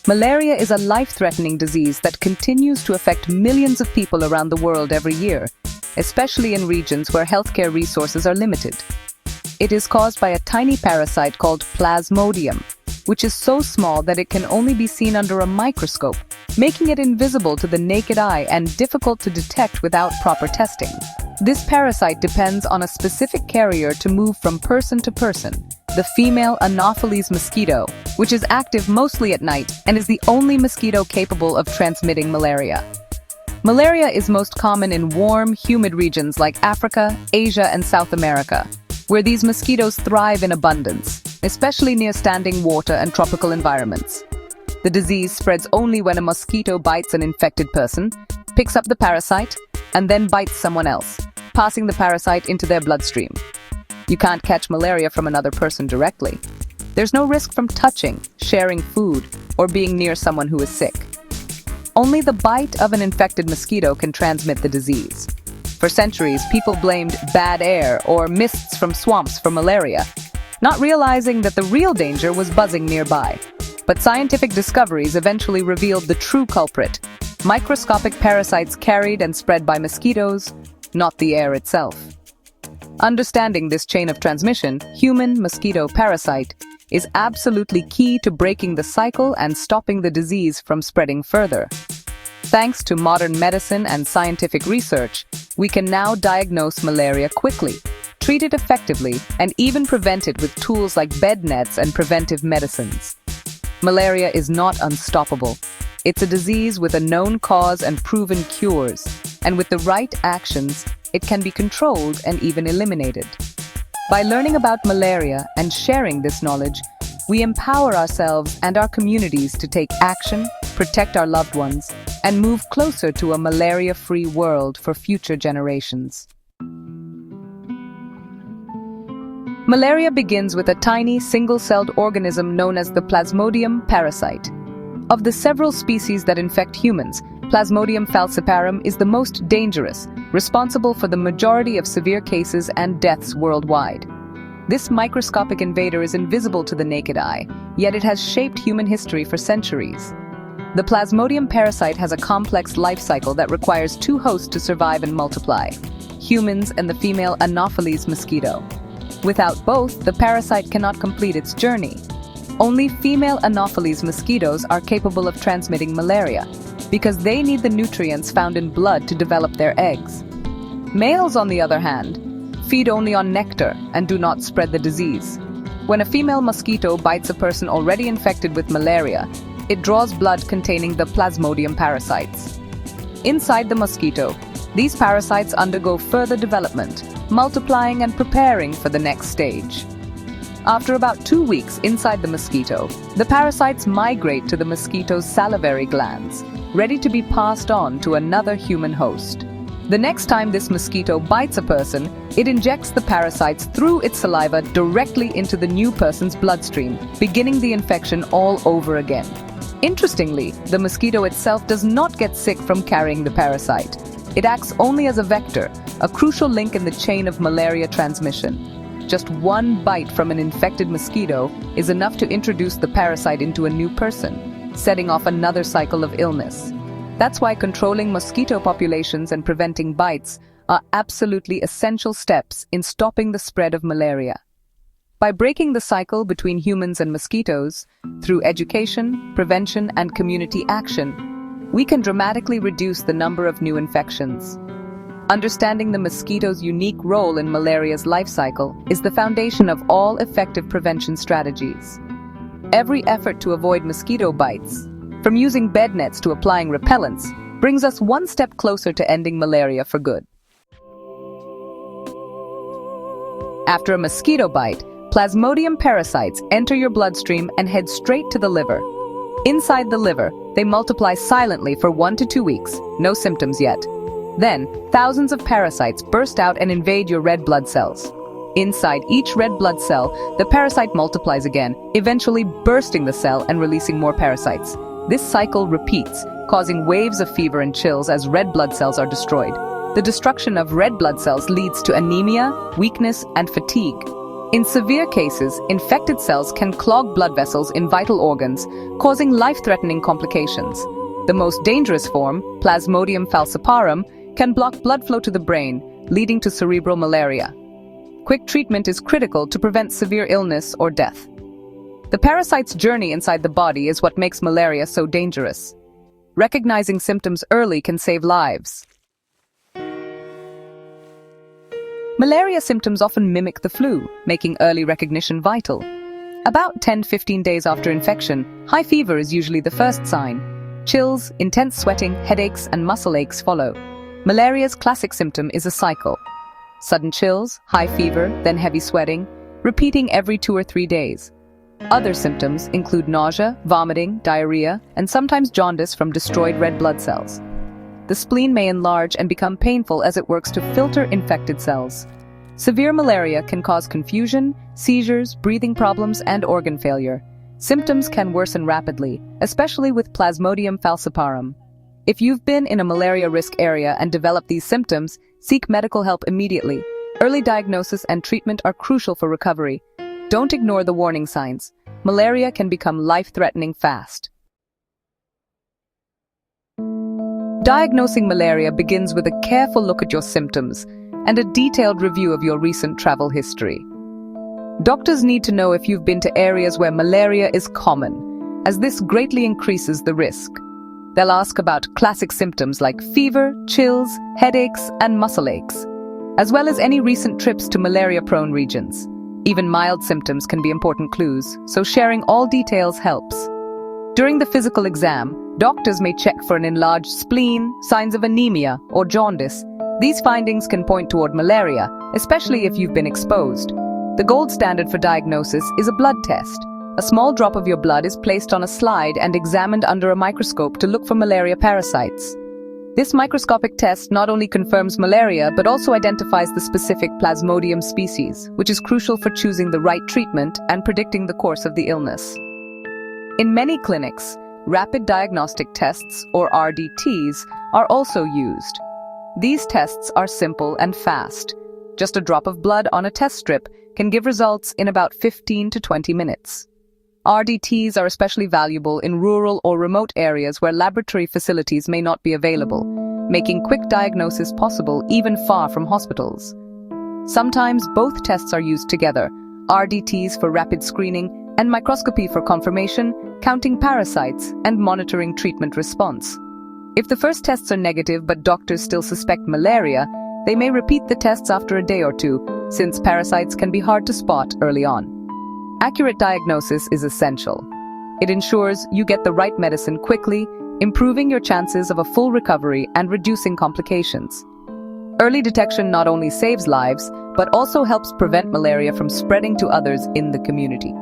Malaria is a life-threatening disease that continues to affect millions of people around the world every year, especially in regions where healthcare resources are limited. It is caused by a tiny parasite called Plasmodium, which is so small that it can only be seen under a microscope, making it invisible to the naked eye and difficult to detect without proper testing. This parasite depends on a specific carrier to move from person to person, the female Anopheles mosquito, which is active mostly at night and is the only mosquito capable of transmitting malaria. Malaria is most common in warm, humid regions like Africa, Asia, and South America, where these mosquitoes thrive in abundance, especially near standing water and tropical environments. The disease spreads only when a mosquito bites an infected person, picks up the parasite, and then bites someone else, passing the parasite into their bloodstream. You can't catch malaria from another person directly. There's no risk from touching, sharing food, or being near someone who is sick. Only the bite of an infected mosquito can transmit the disease. For centuries, people blamed bad air or mists from swamps for malaria, not realizing that the real danger was buzzing nearby. But scientific discoveries eventually revealed the true culprit: microscopic parasites carried and spread by mosquitoes, not the air itself. Understanding this chain of transmission, human-mosquito parasite, is absolutely key to breaking the cycle and stopping the disease from spreading further. Thanks to modern medicine and scientific research, we can now diagnose malaria quickly, treat it effectively, and even prevent it with tools like bed nets and preventive medicines. Malaria is not unstoppable. It's a disease with a known cause and proven cures, and with the right actions, it can be controlled and even eliminated. By learning about malaria and sharing this knowledge, we empower ourselves and our communities to take action, protect our loved ones, and move closer to a malaria-free world for future generations. Malaria begins with a tiny, single-celled organism known as the Plasmodium parasite. Of the several species that infect humans, Plasmodium falciparum is the most dangerous, responsible for the majority of severe cases and deaths worldwide. This microscopic invader is invisible to the naked eye, yet it has shaped human history for centuries. The Plasmodium parasite has a complex life cycle that requires two hosts to survive and multiply: humans and the female Anopheles mosquito. Without both, the parasite cannot complete its journey. Only female Anopheles mosquitoes are capable of transmitting malaria, because they need the nutrients found in blood to develop their eggs. Males, on the other hand, feed only on nectar and do not spread the disease. When a female mosquito bites a person already infected with malaria, it draws blood containing the Plasmodium parasites. Inside the mosquito, these parasites undergo further development, multiplying and preparing for the next stage. After about 2 weeks inside the mosquito, the parasites migrate to the mosquito's salivary glands, ready to be passed on to another human host. The next time this mosquito bites a person, it injects the parasites through its saliva directly into the new person's bloodstream, beginning the infection all over again. Interestingly, the mosquito itself does not get sick from carrying the parasite. It acts only as a vector, a crucial link in the chain of malaria transmission. Just one bite from an infected mosquito is enough to introduce the parasite into a new person, setting off another cycle of illness. That's why controlling mosquito populations and preventing bites are absolutely essential steps in stopping the spread of malaria. By breaking the cycle between humans and mosquitoes, through education, prevention, and community action, we can dramatically reduce the number of new infections. Understanding the mosquito's unique role in malaria's life cycle is the foundation of all effective prevention strategies. Every effort to avoid mosquito bites, from using bed nets to applying repellents, brings us one step closer to ending malaria for good. After a mosquito bite, Plasmodium parasites enter your bloodstream and head straight to the liver. Inside the liver, they multiply silently for 1 to 2 weeks, no symptoms yet. Then, thousands of parasites burst out and invade your red blood cells. Inside each red blood cell, the parasite multiplies again, eventually bursting the cell and releasing more parasites. This cycle repeats, causing waves of fever and chills as red blood cells are destroyed. The destruction of red blood cells leads to anemia, weakness, and fatigue. In severe cases, infected cells can clog blood vessels in vital organs, causing life-threatening complications. The most dangerous form, Plasmodium falciparum, can block blood flow to the brain, leading to cerebral malaria. Quick treatment is critical to prevent severe illness or death. The parasite's journey inside the body is what makes malaria so dangerous. Recognizing symptoms early can save lives. Malaria symptoms often mimic the flu, making early recognition vital. About 10-15 days after infection, high fever is usually the first sign. Chills, intense sweating, headaches, and muscle aches follow. Malaria's classic symptom is a cycle. Sudden chills, high fever, then heavy sweating, repeating every 2 or 3 days. Other symptoms include nausea, vomiting, diarrhea, and sometimes jaundice from destroyed red blood cells. The spleen may enlarge and become painful as it works to filter infected cells. Severe malaria can cause confusion, seizures, breathing problems, and organ failure. Symptoms can worsen rapidly, especially with Plasmodium falciparum. If you've been in a malaria risk area and developed these symptoms, seek medical help immediately. Early diagnosis and treatment are crucial for recovery. Don't ignore the warning signs. Malaria can become life-threatening fast. Diagnosing malaria begins with a careful look at your symptoms and a detailed review of your recent travel history. Doctors need to know if you've been to areas where malaria is common, as this greatly increases the risk. They'll ask about classic symptoms like fever, chills, headaches, and muscle aches, as well as any recent trips to malaria-prone regions. Even mild symptoms can be important clues, so sharing all details helps. During the physical exam, doctors may check for an enlarged spleen, signs of anemia, or jaundice. These findings can point toward malaria, especially if you've been exposed. The gold standard for diagnosis is a blood test. A small drop of your blood is placed on a slide and examined under a microscope to look for malaria parasites. This microscopic test not only confirms malaria but also identifies the specific Plasmodium species, which is crucial for choosing the right treatment and predicting the course of the illness. In many clinics, rapid diagnostic tests, or RDTs, are also used. These tests are simple and fast. Just a drop of blood on a test strip can give results in about 15 to 20 minutes. RDTs are especially valuable in rural or remote areas where laboratory facilities may not be available, making quick diagnosis possible even far from hospitals. Sometimes both tests are used together, RDTs for rapid screening and microscopy for confirmation, counting parasites, and monitoring treatment response. If the first tests are negative but doctors still suspect malaria, they may repeat the tests after a day or two, since parasites can be hard to spot early on. Accurate diagnosis is essential. It ensures you get the right medicine quickly, improving your chances of a full recovery and reducing complications. Early detection not only saves lives, but also helps prevent malaria from spreading to others in the community.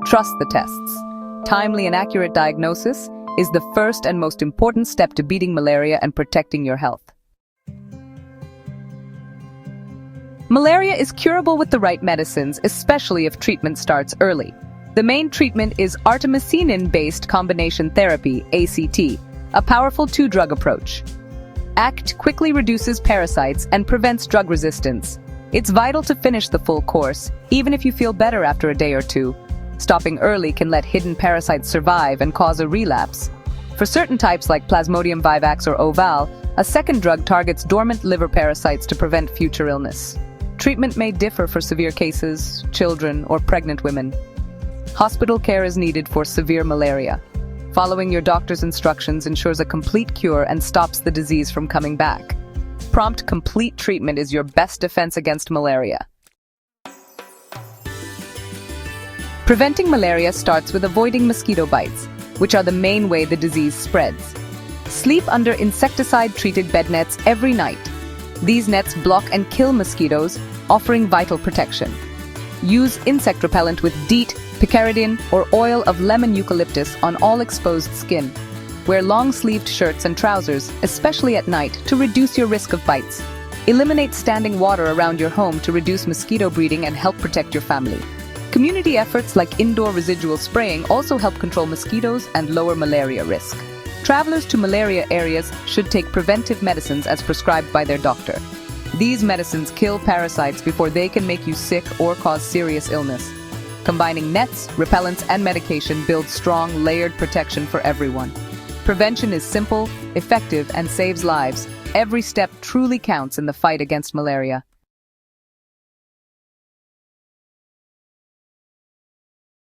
Trust the tests. Timely and accurate diagnosis is the first and most important step to beating malaria and protecting your health. Malaria is curable with the right medicines, especially if treatment starts early. The main treatment is artemisinin-based combination therapy, ACT, a powerful two-drug approach. ACT quickly reduces parasites and prevents drug resistance. It's vital to finish the full course, even if you feel better after a day or two. Stopping early can let hidden parasites survive and cause a relapse. For certain types like Plasmodium vivax or oval, a second drug targets dormant liver parasites to prevent future illness. Treatment may differ for severe cases, children, or pregnant women. Hospital care is needed for severe malaria. Following your doctor's instructions ensures a complete cure and stops the disease from coming back. Prompt, complete treatment is your best defense against malaria. Preventing malaria starts with avoiding mosquito bites, which are the main way the disease spreads. Sleep under insecticide-treated bed nets every night. These nets block and kill mosquitoes, offering vital protection. Use insect repellent with DEET, picaridin, or oil of lemon eucalyptus on all exposed skin. Wear long-sleeved shirts and trousers, especially at night, to reduce your risk of bites. Eliminate standing water around your home to reduce mosquito breeding and help protect your family. Community efforts like indoor residual spraying also help control mosquitoes and lower malaria risk. Travelers to malaria areas should take preventive medicines as prescribed by their doctor. These medicines kill parasites before they can make you sick or cause serious illness. Combining nets, repellents, and medication builds strong, layered protection for everyone. Prevention is simple, effective, and saves lives. Every step truly counts in the fight against malaria.